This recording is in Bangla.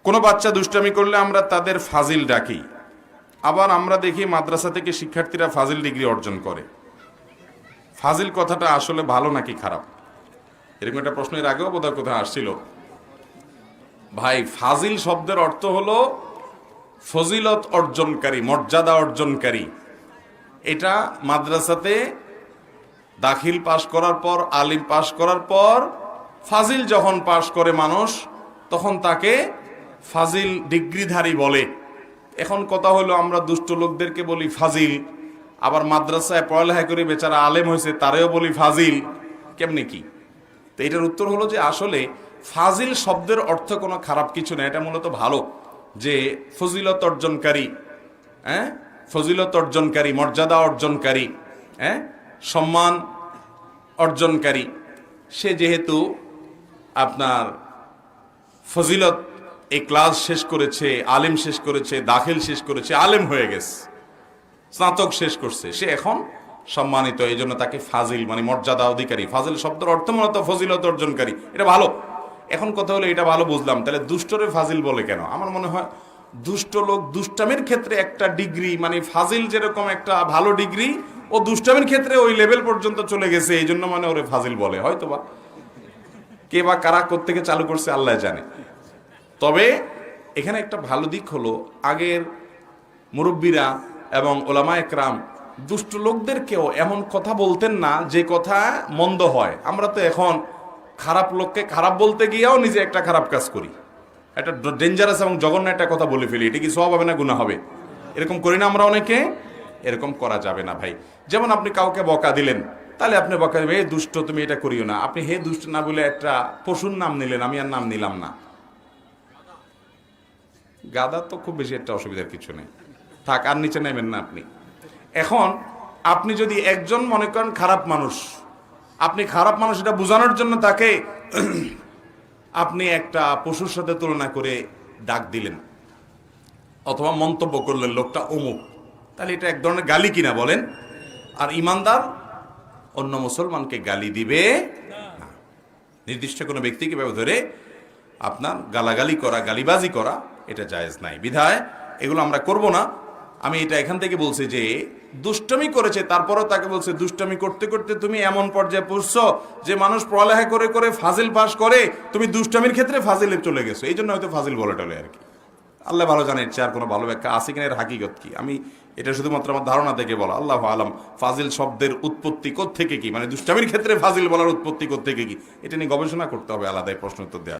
কোনো বাচ্চা দুষ্টামি করলে আমরা তাদের ফাজিল ডাকি, আবার আমরা দেখি মাদ্রাসা থেকে শিক্ষার্থীরা ফাজিল ডিগ্রি অর্জন করে। ফাজিল কথাটা আসলে ভালো নাকি খারাপ, এরকম একটা প্রশ্ন এর আগেও বোধহয় কোথায় আসছিল। ভাই, ফাজিল শব্দের অর্থ হলো ফজিলত অর্জনকারী, মর্যাদা অর্জনকারী। এটা মাদ্রাসাতে দাখিল পাশ করার পর, আলিম পাশ করার পর ফাজিল যখন পাশ করে মানুষ, তখন তাকে ফাজিল ডিগ্রিধারী বলে। এখন কথা হলো, আমরা দুষ্ট লোকদেরকে বলি ফাজিল, আবার মাদ্রাসায় পড়ালেখা করে বেচারা আলেম হয়েছে তারেও বলি ফাজিল। কেমনে কি? তো এটার উত্তর হলো যে আসলে ফাজিল শব্দের অর্থ কোনো খারাপ কিছু না, এটা মূলত ভালো, যে ফজিলত অর্জনকারী, ফজিলত অর্জনকারী, মর্যাদা অর্জনকারী, সম্মান অর্জনকারী। সে যেহেতু আপনার ফজিলত, এই ক্লাস শেষ করেছে, আলিম শেষ করেছে, দাখিল শেষ করেছে, আলেম হয়ে গেছে, স্নাতক শেষ করছে, সে এখন সম্মানিত, এই জন্য তাকে ফাজিল মানে মর্যাদা অধিকারী। ফাজিল শব্দের অর্থ মূলত ফজিলত অর্জনকারী, এটা ভালো। এখন কথা হলো, এটা ভালো বুঝলাম, তাহলে দুষ্টরে ফাজিল বলে কেন? আমার মনে হয় দুষ্ট লোক দুষ্টামের ক্ষেত্রে একটা ডিগ্রি, মানে ফাজিল যেরকম একটা ভালো ডিগ্রি, ও দুষ্টামের ক্ষেত্রে ওই লেভেল পর্যন্ত চলে গেছে, এই জন্য মানে ওরে ফাজিল বলে। হয়তো বা কে বা কারা কোত্থেকে চালু করছে আল্লাহ জানে। তবে এখানে একটা ভালো দিক হলো, আগের মুরব্বীরা এবং ওলামা একরাম দুষ্ট লোকদেরকেও এমন কথা বলতেন না যে কথা মন্দ হয়। আমরা তো এখন খারাপ লোককে খারাপ বলতে গিয়েও নিজে একটা খারাপ কাজ করি, একটা ডেঞ্জারাস এবং জঘন্য একটা কথা বলে ফেলি। এটা কি সওয়াব হবে না গুনাহ হবে? এরকম করি না আমরা অনেকে? এরকম করা যাবে না ভাই। যেমন আপনি কাউকে বকা দিলেন, তাহলে আপনি বকা দেবেন, হে দুষ্ট তুমি এটা করিও না। আপনি হে দুষ্ট না বলে একটা পশুর নাম নিলেন, আমি আর নাম নিলাম না। গাদা তো খুব বেশি একটা অসুবিধার কিছু নেই, থাক, আর নিচে নেবেন না আপনি। এখন আপনি যদি একজন মনে করেন খারাপ মানুষ, আপনি খারাপ মানুষ এটা বোঝানোর জন্য তাকে আপনি একটা পশুর সাথে তুলনা করে ডাক দিলেন অথবা মন্তব্য করলেন লোকটা অমুক, তাহলে এটা এক ধরনের গালি কিনা বলেন? আর ইমানদার অন্য মুসলমানকে গালি দিবে না। নির্দিষ্ট কোনো ব্যক্তিকে ধরে আপনার গালাগালি করা, গালিবাজি করা, এটা জায়েজ নাই। বিধায় এগুলো আমরা করব না। আমি এটা এখান থেকে বলছি যে দুষ্টমি করেছে, তারপরেও তাকে বলছে দুষ্টমি করতে করতে তুমি এমন পর্যায়ে পৌঁছছো যে মানুষ পড়ালেখা করে করে ফাজিল পাস করে, তুমি দুষ্টমির ক্ষেত্রে ফাজিলে চলে গেছো, এই জন্য হয়তো ফাজিল বলে টলে আর কি। আল্লাহ ভালো জানে এর চেয়ে আর কোনো ভালো ব্যাখ্যা আছে কিনা, এর হাকিকত কি। আমি এটা শুধুমাত্র আমার ধারণা থেকে বলা, আল্লাহ আলম। ফাজিল শব্দের উৎপত্তি কোত্থেকে কি, মানে দুষ্টামির ক্ষেত্রে ফাজিল বলার উৎপত্তি কোত্থেকে কি, এটা নিয়ে গবেষণা করতে হবে, আলাদাই প্রশ্ন উত্তর দেওয়া।